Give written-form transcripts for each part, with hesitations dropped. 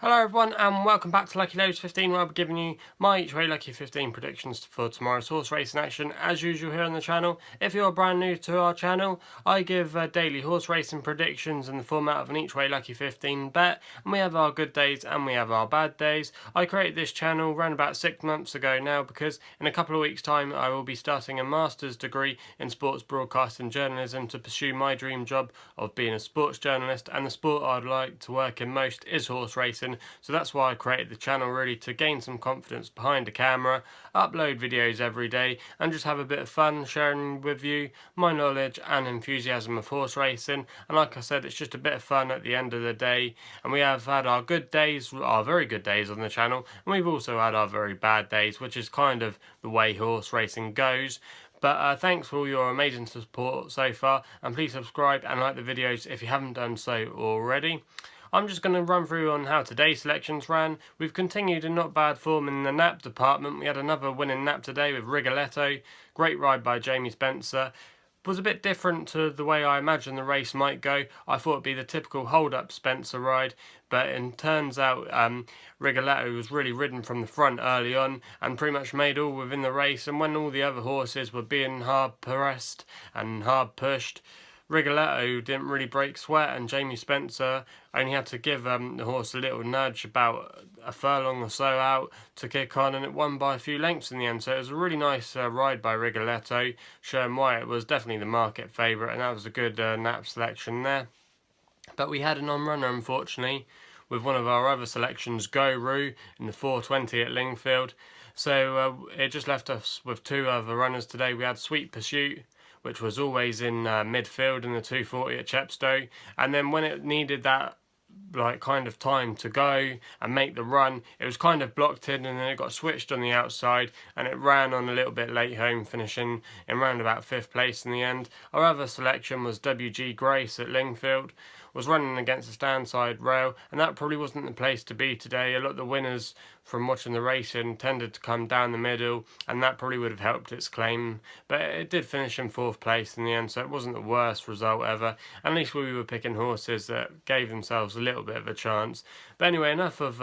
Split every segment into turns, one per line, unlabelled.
Hello everyone and welcome back to Lucky15, where I'll be giving you my each way Lucky15 predictions for tomorrow's horse racing action as usual here on the channel. If you're brand new to our channel, I give daily horse racing predictions in the format of an each way Lucky15 bet, and we have our good days and we have our bad days. I created this channel around about 6 months ago now because in a couple of weeks time I will be starting a master's degree in sports broadcast and journalism to pursue my dream job of being a sports journalist, and the sport I'd like to work in most is horse racing. So that's why I created the channel, really to gain some confidence behind the camera, upload videos every day and just have a bit of fun sharing with you my knowledge and enthusiasm of horse racing. And like I said, it's just a bit of fun at the end of the day, and we have had our good days, our very good days on the channel, and we've also had our very bad days, which is kind of the way horse racing goes. But thanks for all your amazing support so far, and please subscribe and like the videos if you haven't done so already. I'm just going to run through on how today's selections ran. We've continued in not bad form in the nap department. We had another winning nap today with Rigoletto. Great ride by Jamie Spencer. Was a bit different to the way I imagined the race might go. I thought it'd be the typical hold-up Spencer ride, but it turns out Rigoletto was really ridden from the front early on and pretty much made all within the race, and when all the other horses were being hard pressed and hard pushed, Rigoletto didn't really break sweat, and Jamie Spencer only had to give the horse a little nudge about a furlong or so out to kick on, and it won by a few lengths in the end. So it was a really nice ride by Rigoletto, showing why it was definitely the market favourite, and that was a good nap selection there. But we had a non-runner, unfortunately, with one of our other selections, Go Roo, in the 4:20 at Lingfield. So it just left us with two other runners today. We had Sweet Pursuit, which was always in midfield in the 2:40 at Chepstow, and then when it needed that kind of time to go and make the run, it was kind of blocked in, and then it got switched on the outside and it ran on a little bit late home, finishing in round about 5th place in the end. Our other selection was WG Grace at Lingfield, was running against the standside rail, and that probably wasn't the place to be today. A lot of the winners from watching the racing tended to come down the middle, and that probably would have helped its claim, but it did finish in 4th place in the end, so it wasn't the worst result ever. At least we were picking horses that gave themselves a little bit of a chance. But anyway, enough of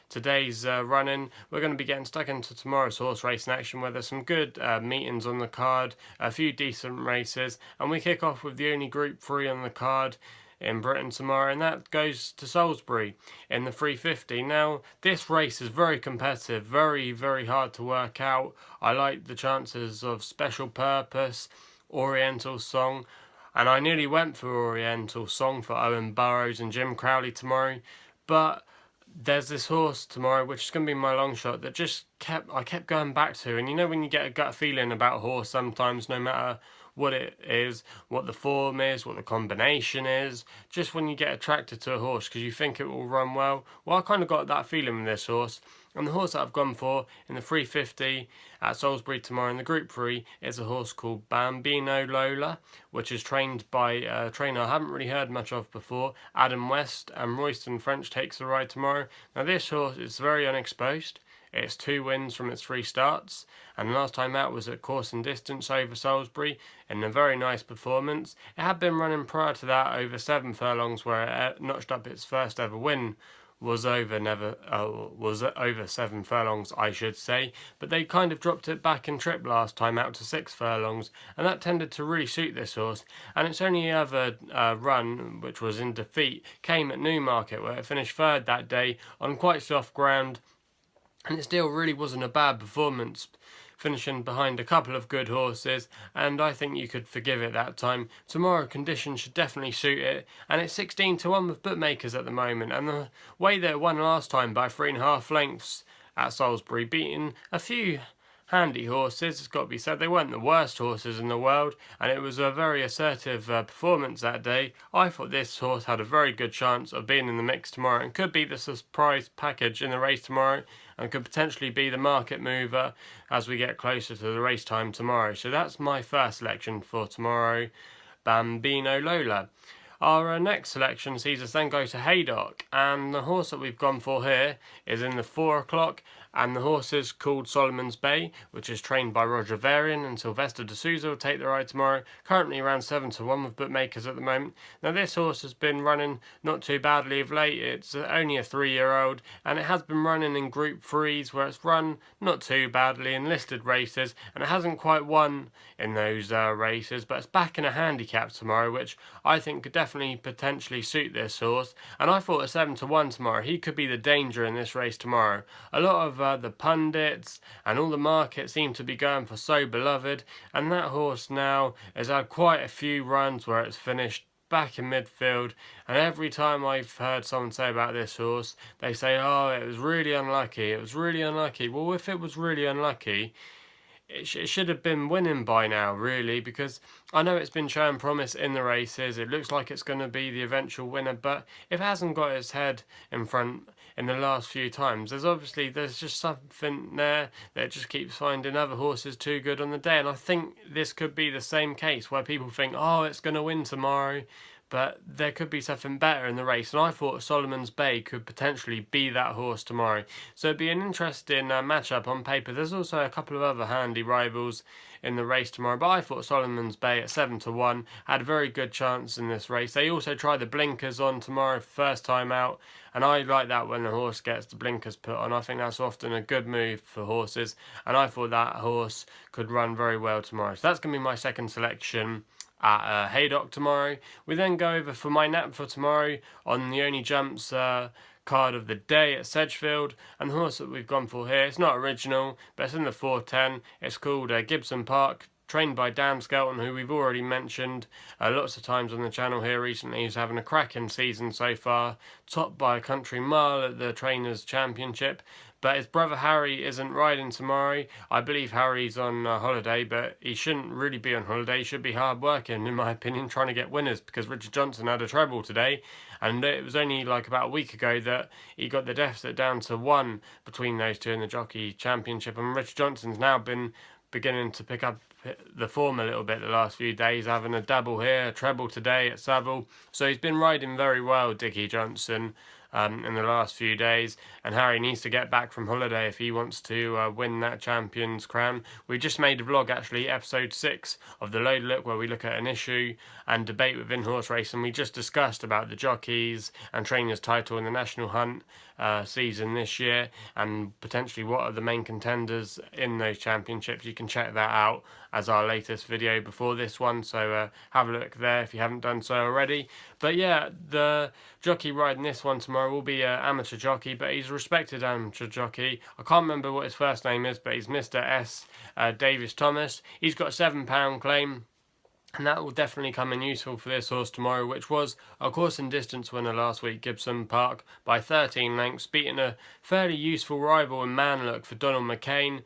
today's running. We're going to be getting stuck into tomorrow's horse racing action, where there's some good meetings on the card, a few decent races, and we kick off with the only Group 3 on the card in Britain tomorrow, and that goes to Salisbury in the 350. Now, this race is very competitive, very hard to work out. I like the chances of Special Purpose, Oriental Song, and I nearly went for Oriental Song for Owen Burrows and Jim Crowley tomorrow, but there's this horse tomorrow which is going to be my long shot that I kept going back to. And you know when you get a gut feeling about a horse sometimes, no matter what it is, what the form is, what the combination is, just when you get attracted to a horse because you think it will run well. Well, I kind of got that feeling with this horse, and the horse that I've gone for in the 350 at Salisbury tomorrow in the Group 3 is a horse called Bambino Lola, which is trained by a trainer I haven't really heard much of before, Adam West, and Royston French takes the ride tomorrow. Now this horse is very unexposed. It's 2 wins from its 3 starts, and last time out was at Course and Distance over Salisbury in a very nice performance. It had been running prior to that over 7 furlongs, where it notched up its first ever win. Was over 7 furlongs, I should say, but they kind of dropped it back in trip last time out to 6 furlongs, and that tended to really suit this horse. And its only other run, which was in defeat, came at Newmarket, where it finished 3rd that day on quite soft ground, and it still really wasn't a bad performance, finishing behind a couple of good horses, and I think you could forgive it that time. Tomorrow conditions should definitely suit it, and it's 16-1 with bookmakers at the moment, and the way that it won last time by 3.5 lengths at Salisbury, beating a few handy horses, it's got to be said. They weren't the worst horses in the world, and it was a very assertive performance that day. I thought this horse had a very good chance of being in the mix tomorrow and could be the surprise package in the race tomorrow, and could potentially be the market mover as we get closer to the race time tomorrow. So that's my first selection for tomorrow, Bambino Lola. Our next selection sees us then go to Haydock, and the horse that we've gone for here is in the 4 o'clock, and the horse is called Solomon's Bay, which is trained by Roger Varian, and Sylvester de Souza will take the ride tomorrow, currently around 7 to 1 with bookmakers at the moment. Now this horse has been running not too badly of late. It's only a 3-year-old, and it has been running in Group 3s where it's run not too badly in listed races, and it hasn't quite won in those races, but it's back in a handicap tomorrow, which I think could definitely potentially suit this horse. And I thought a 7 to 1 tomorrow, he could be the danger in this race tomorrow. A lot of the pundits and all the market seem to be going for So Beloved, and that horse now has had quite a few runs where it's finished back in midfield, and every time I've heard someone say about this horse, they say, oh, it was really unlucky, it was really unlucky. Well, if it was really unlucky, it should have been winning by now, really, because I know it's been showing promise in the races. It looks like it's going to be the eventual winner, but if it hasn't got its head in front in the last few times, there's just something there that just keeps finding other horses too good on the day. And I think this could be the same case where people think, oh, it's going to win tomorrow, but there could be something better in the race, and I thought Solomon's Bay could potentially be that horse tomorrow. So it'd be an interesting matchup on paper. There's also a couple of other handy rivals in the race tomorrow, but I thought Solomon's Bay at 7 to 1 had a very good chance in this race. They also try the blinkers on tomorrow, first time out, and I like that when the horse gets the blinkers put on. I think that's often a good move for horses, and I thought that horse could run very well tomorrow. So that's going to be my second selection at Haydock tomorrow. We then go over for my nap for tomorrow on the Only Jumps card of the day at Sedgefield, and the horse that we've gone for here, it's not original, but it's in the 4:10. It's called Gibson Park, trained by Dan Skelton, who we've already mentioned lots of times on the channel here recently. He's having a cracking season so far, topped by a country mile at the Trainers' Championship. But his brother Harry isn't riding tomorrow. I believe Harry's on holiday, but he shouldn't really be on holiday. He should be hard working, in my opinion, trying to get winners, because Richard Johnson had a treble today, and it was only like about a week ago that he got the deficit down to 1 between those two in the Jockey Championship, and Richard Johnson's now been beginning to pick up the form a little bit the last few days, having a double here, a treble today at Savile. So he's been riding very well, Dickie Johnson, in the last few days, and Harry needs to get back from holiday if he wants to win that champion's crown. We just made a vlog, actually, episode 6 of the Lola Look, where we look at an issue and debate within horse racing. We just discussed about the jockeys and trainers title in the National Hunt season this year, and potentially what are the main contenders in those championships. You can check that out as our latest video before this one, so have a look there if you haven't done so already. But yeah, the jockey riding this one tomorrow will be an amateur jockey, but he's a respected amateur jockey. I can't remember what his first name is, but he's Mr. S. Davis Thomas. He's got a £7 claim, and that will definitely come in useful for this horse tomorrow, which was a course and distance winner last week, Gibson Park, by 13 lengths, beating a fairly useful rival in Manlook for Donald McCain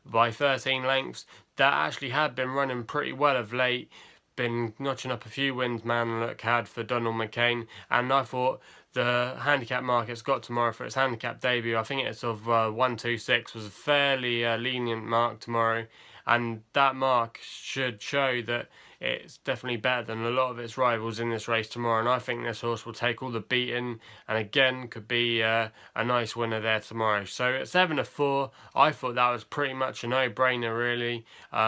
by 13 lengths. That actually had been running pretty well of late, been notching up a few wins Manlook had for Donald McCain, and I thought the handicap market's got tomorrow for its handicap debut. I think it's of 126, was a fairly lenient mark tomorrow, and that mark should show that it's definitely better than a lot of its rivals in this race tomorrow, and I think this horse will take all the beating and again could be a nice winner there tomorrow. So at 7 to 4, I thought that was pretty much a no-brainer, really,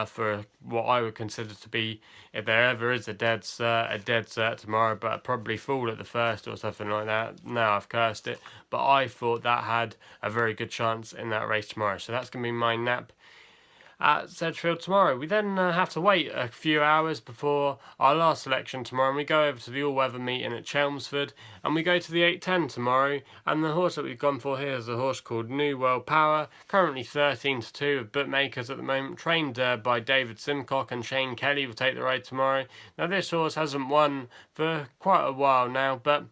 for what I would consider to be, if there ever is a dead cert tomorrow, but I'd probably fall at the first or something like that. Now I've cursed it, but I thought that had a very good chance in that race tomorrow. So that's going to be my nap at Sedgefield tomorrow. We then have to wait a few hours before our last selection tomorrow, and we go over to the all-weather meeting at Chelmsford, and we go to the 8:10 tomorrow, and the horse that we've gone for here is a horse called New World Power, currently 13 to 2 with bookmakers at the moment, trained by David Simcock, and Shane Kelly will take the ride tomorrow. Now this horse hasn't won for quite a while now, but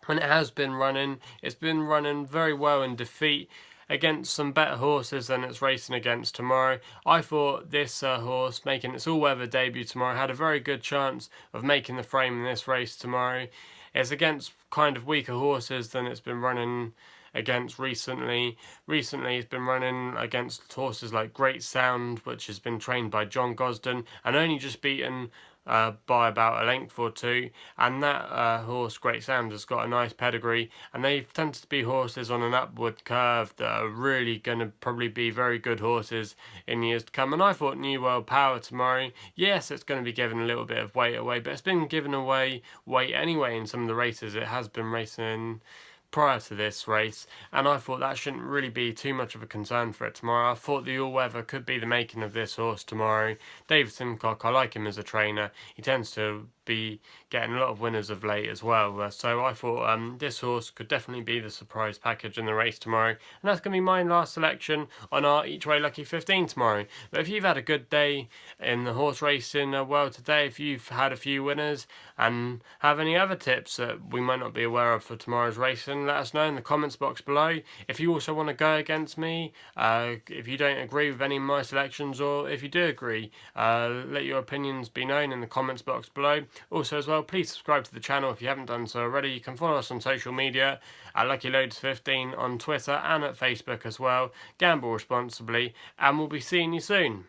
when it has been running, it's been running very well in defeat against some better horses than it's racing against tomorrow. I thought this horse, making its all-weather debut tomorrow, had a very good chance of making the frame in this race tomorrow. It's against kind of weaker horses than it's been running against recently. Recently it's been running against horses like Great Sound, which has been trained by John Gosden, and only just beaten by about a length or two, and that horse, Great Sound, has got a nice pedigree, and they've tended to be horses on an upward curve that are really going to probably be very good horses in years to come. And I thought New World Power tomorrow, yes, it's going to be given a little bit of weight away, but it's been given away weight anyway in some of the races it has been racing prior to this race, and I thought that shouldn't really be too much of a concern for it tomorrow. I thought the all-weather could be the making of this horse tomorrow. David Simcock, I like him as a trainer. He tends to be getting a lot of winners of late as well, so I thought this horse could definitely be the surprise package in the race tomorrow, and that's going to be my last selection on our Each Way Lucky 15 tomorrow. But if you've had a good day in the horse racing world today, if you've had a few winners and have any other tips that we might not be aware of for tomorrow's racing, let us know in the comments box below. If you also want to go against me, if you don't agree with any of my selections, or if you do agree, let your opinions be known in the comments box below. Also as well, please subscribe to the channel if you haven't done so already. You can follow us on social media at LuckyLoads15 on Twitter and at Facebook as well. Gamble responsibly, and we'll be seeing you soon.